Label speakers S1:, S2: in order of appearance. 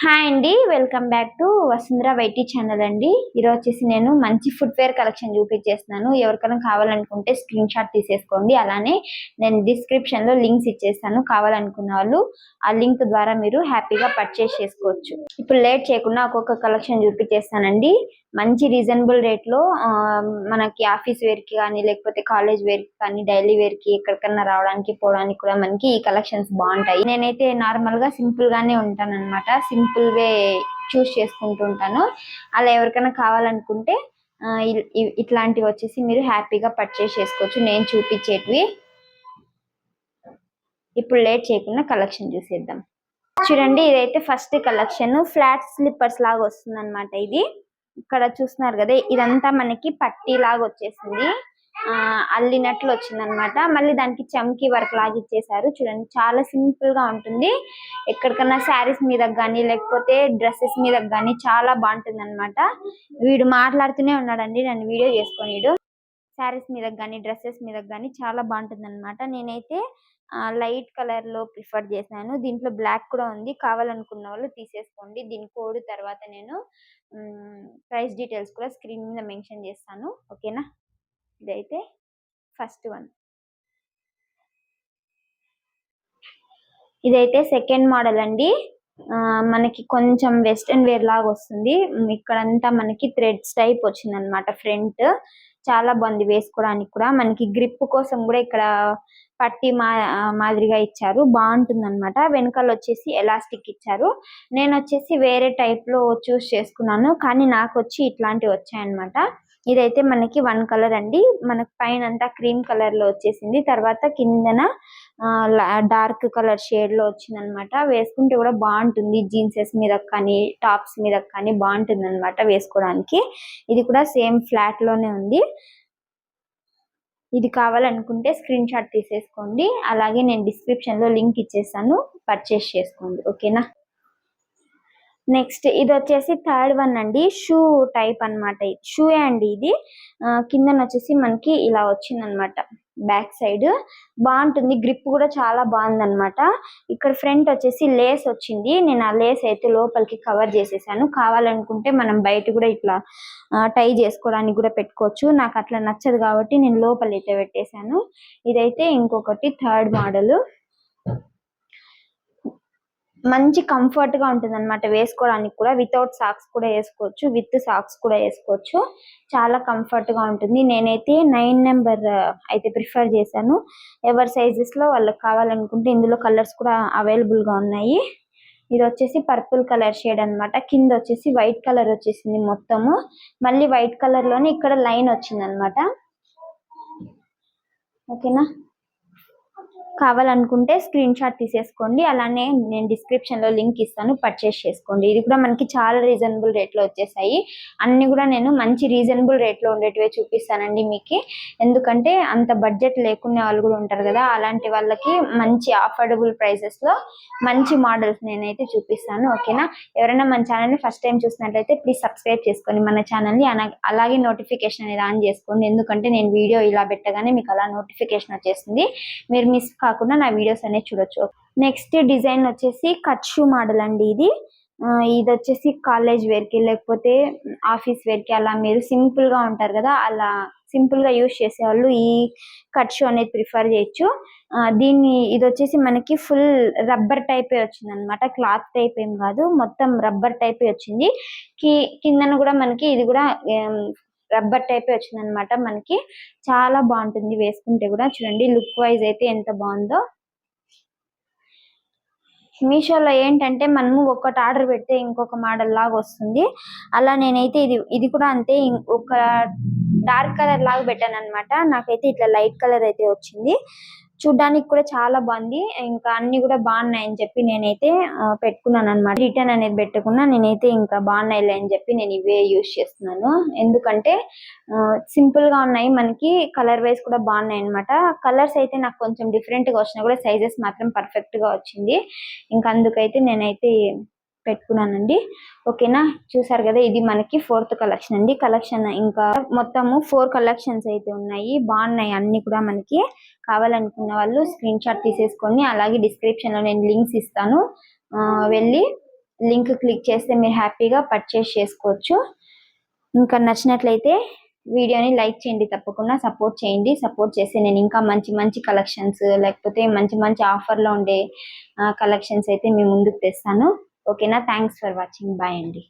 S1: Hi అండి, welcome back to Vasundhara YT channel అండి. ఈరోజు వచ్చేసి నేను మంచి ఫుట్వేర్ కలెక్షన్ చూపించేస్తున్నాను. ఎవరికైనా కావాలనుకుంటే స్క్రీన్ షాట్ తీసేసుకోండి. అలానే నేను డిస్క్రిప్షన్ లో లింక్స్ ఇచ్చేస్తాను. కావాలనుకున్న వాళ్ళు ఆ లింక్ ద్వారా మీరు హ్యాపీగా పర్చేస్ చేసుకోవచ్చు. ఇప్పుడు లేట్ చేయకుండా ఒక్కొక్క కలెక్షన్ చూపించేస్తానండి. మంచి రీజనబుల్ రేట్ లో మనకి ఆఫీస్ వేర్ కి కానీ, లేకపోతే కాలేజ్ వేర్ కి కానీ, డైలీ వేర్ కి ఎక్కడికన్నా రావడానికి పోవడానికి కూడా మనకి ఈ కలెక్షన్స్ బాగుంటాయి. నేనైతే నార్మల్ గా సింపుల్ గానే ఉంటాను అనమాట. సింపుల్ వే చూస్ చేసుకుంటూ ఉంటాను. అలా ఎవరికైనా కావాలనుకుంటే ఇట్లాంటివి వచ్చేసి మీరు హ్యాపీగా పర్చేస్ చేసుకోవచ్చు. నేను చూపించేటివి. ఇప్పుడు లేట్ చేయకుండా కలెక్షన్ చూసేద్దాం. చూడండి, ఇదైతే ఫస్ట్ కలెక్షన్ ఫ్లాట్ స్లిప్పర్స్ లాగా వస్తుంది అనమాట. ఇది ఇక్కడ చూస్తున్నారు కదా, ఇదంతా మనకి పట్టీ లాగా వచ్చేసింది. అల్లినట్లు వచ్చింది అనమాట. మళ్ళీ దానికి చమ్కీ వర్క్ లాగా ఇచ్చేసారు. చూడండి, చాలా సింపుల్ గా ఉంటుంది. ఎక్కడికన్నా శారీస్ మీద కానీ, లేకపోతే డ్రెస్సెస్ మీద కానీ చాలా బాగుంటుంది అనమాట. వీడు మాట్లాడుతూనే ఉన్నాడండి, నన్ను వీడియో చేసుకొని. శారీస్ మీద కానీ, డ్రెస్సెస్ మీద కానీ చాలా బాగుంటుంది అనమాట. నేనైతే లైట్ కలర్ లో ప్రిఫర్ చేశాను. దీంట్లో బ్లాక్ కూడా ఉంది. కావాలనుకున్న వాళ్ళు తీసేసుకోండి. దీని కోడ్ తర్వాత నేను ప్రైస్ డీటెయిల్స్ కూడా స్క్రీన్ మీద మెన్షన్ చేస్తాను. ఓకేనా? ఇదైతే ఫస్ట్ వన్. ఇదైతే సెకండ్ మోడల్ అండి. మనకి కొంచెం వెస్ట్రన్ వేర్ లాగా వస్తుంది. ఇక్కడంతా మనకి థ్రెడ్స్ టైప్ వచ్చింది అనమాట. ఫ్రంట్ చాలా బాగుంది వేసుకోవడానికి కూడా. మనకి గ్రిప్ కోసం కూడా ఇక్కడ పట్టి మాదిరిగా ఇచ్చారు. బాగుంటుంది అనమాట. వెనకాల వచ్చేసి ఎలాస్టిక్ ఇచ్చారు. నేను వచ్చేసి వేరే టైప్ లో చూస్ చేసుకున్నాను, కానీ నాకు వచ్చి ఇట్లాంటివి వచ్చాయన్నమాట. ఇదైతే మనకి వన్ కలర్ అండి. మనకి పైన అంతా క్రీమ్ కలర్ లో వచ్చేసింది. తర్వాత కిందన డార్క్ కలర్ షేడ్ లో వచ్చింది అనమాట. వేసుకుంటే కూడా బాగుంటుంది. జీన్సెస్ మీద కానీ, టాప్స్ మీద కానీ బాగుంటుంది అనమాట వేసుకోవడానికి. ఇది కూడా సేమ్ ఫ్లాట్ లోనే ఉంది. ఇది కావాలనుకుంటే స్క్రీన్ షాట్ తీసేసుకోండి. అలాగే నేను డిస్క్రిప్షన్ లో లింక్ ఇచ్చేసాను, పర్చేస్ చేసుకోండి. ఓకేనా? నెక్స్ట్ ఇది వచ్చేసి థర్డ్ వన్ అండి. షూ టైప్ అనమాట. షూ అండి ఇది. కిందన వచ్చేసి మనకి ఇలా వచ్చింది అనమాట. బ్యాక్ సైడ్ బాగుంటుంది. గ్రిప్ కూడా చాలా బాగుంది అనమాట. ఇక్కడ ఫ్రంట్ వచ్చేసి లేస్ వచ్చింది. నేను ఆ లేస్ అయితే లోపలికి కవర్ చేసేసాను. కావాలనుకుంటే మనం బయట కూడా ఇట్లా టై చేసుకోవడానికి కూడా పెట్టుకోవచ్చు. నాకు అట్లా నచ్చదు కాబట్టి నేను లోపల అయితే పెట్టేశాను. ఇదైతే ఇంకొకటి థర్డ్ మోడల్. మంచి కంఫర్ట్ గా ఉంటుంది అనమాట వేసుకోవడానికి కూడా. వితౌట్ సాక్స్ కూడా వేసుకోవచ్చు, విత్ సాక్స్ కూడా వేసుకోవచ్చు. చాలా కంఫర్ట్ గా ఉంటుంది. నేనైతే 9 నెంబర్ అయితే ప్రిఫర్ చేశాను. ఎవరి సైజెస్ లో వాళ్ళకి కావాలనుకుంటే ఇందులో కలర్స్ కూడా అవైలబుల్ గా ఉన్నాయి. ఇది వచ్చేసి పర్పుల్ కలర్ షేడ్ అనమాట. కింద వచ్చేసి వైట్ కలర్ వచ్చేసింది మొత్తము. మళ్ళీ వైట్ కలర్ లోనే ఇక్కడ లైన్ వచ్చింది అనమాట. ఓకేనా? కావాలనుకుంటే స్క్రీన్ షాట్ తీసేసుకోండి. అలానే నేను డిస్క్రిప్షన్ లో లింక్ ఇస్తాను, పర్చేస్ చేసుకోండి. ఇది కూడా మనకి చాలా రీజనబుల్ రేట్ లో వచ్చేసాయి. అన్ని కూడా నేను మంచి రీజనబుల్ రేట్ లో ఉండేటివే చూపిస్తానండి మీకు. ఎందుకంటే అంత బడ్జెట్ లేకునే వాళ్ళు కూడా ఉంటారు కదా, అలాంటి వాళ్ళకి మంచి అఫోర్డబుల్ ప్రైసెస్ లో మంచి మోడల్స్ నేనైతే చూపిస్తాను. ఓకేనా? ఎవరైనా మన ఛానల్ ని ఫస్ట్ టైం చూసినట్లయితే ప్లీజ్ సబ్స్క్రైబ్ చేసుకోండి మన ఛానల్ ని. అలాగే నోటిఫికేషన్ అనేది ఆన్ చేసుకోండి. ఎందుకంటే నేను వీడియో ఇలా పెట్టగానే మీకు అలా నోటిఫికేషన్ వచ్చేస్తుంది. మీరు మిస్ కాకుండా నా వీడియోస్ అనేవి చూడొచ్చు. నెక్స్ట్ డిజైన్ వచ్చేసి కట్ షూ మోడల్ అండి. ఇది వచ్చేసి కాలేజ్ వేర్ కి, లేకపోతే ఆఫీస్ వేర్ కి, అలా మీరు సింపుల్ గా ఉంటారు కదా, అలా సింపుల్ గా యూజ్ చేసే వాళ్ళు ఈ కట్ షూ అనేది ప్రిఫర్ చేయొచ్చు. ఇది వచ్చేసి మనకి ఫుల్ రబ్బర్ టైపే వచ్చింది అనమాట. క్లాత్ టైప్ ఏం కాదు, మొత్తం రబ్బర్ టైపే వచ్చింది. కిందన కూడా మనకి ఇది కూడా రబ్బర్ టైప్ వచ్చింది అనమాట. మనకి చాలా బాగుంటుంది వేసుకుంటే కూడా. చూడండి, లుక్ వైజ్ అయితే ఎంత బాగుందో. మీషోలో ఏంటంటే మనము ఒకటి ఆర్డర్ పెడితే ఇంకొక మోడల్ లాగా వస్తుంది. అలా నేనైతే ఇది కూడా అంతే. ఒక డార్క్ కలర్ లాగా పెట్టాను అనమాట. నాకైతే ఇట్లా లైట్ కలర్ అయితే వచ్చింది. చూడ్డానికి కూడా చాలా బాగుంది. ఇంకా అన్ని కూడా బాగున్నాయని చెప్పి నేనైతే పెట్టుకున్నాను అనమాట. రిటర్న్ అనేది పెట్టకుండా నేనైతే ఇంకా బాగున్నాయిలే అని చెప్పి నేను ఇవే యూజ్ చేస్తున్నాను. ఎందుకంటే సింపుల్ గా ఉన్నాయి, మనకి కలర్ వైజ్ కూడా బాగున్నాయి అనమాట. కలర్స్ అయితే నాకు కొంచెం డిఫరెంట్ గా వచ్చినా కూడా సైజెస్ మాత్రం పర్ఫెక్ట్ గా వచ్చింది. ఇంకా అందుకైతే నేనైతే పెట్టుకున్నానండి. ఓకేనా? చూసారు కదా, ఇది మనకి ఫోర్త్ కలెక్షన్ అండి. కలెక్షన్ ఇంకా మొత్తము 4 కలెక్షన్స్ అయితే ఉన్నాయి. బాగున్నాయి అన్ని కూడా. మనకి కావాలనుకున్న వాళ్ళు స్క్రీన్ షాట్ తీసేసుకొని, అలాగే డిస్క్రిప్షన్ లో నేను లింక్స్ ఇస్తాను, వెళ్ళి లింక్ క్లిక్ చేస్తే మీరు హ్యాపీగా పర్చేస్ చేసుకోవచ్చు. ఇంకా నచ్చినట్లయితే వీడియోని లైక్ చేయండి, తప్పకుండా సపోర్ట్ చేయండి. సపోర్ట్ చేస్తే నేను ఇంకా మంచి మంచి కలెక్షన్స్ లేకపోతే మంచి మంచి ఆఫర్లో ఉండే కలెక్షన్స్ అయితే మీ ముందుకు తెస్తాను. ఓకేనా? Thanks for watching. బాయ్ అండి.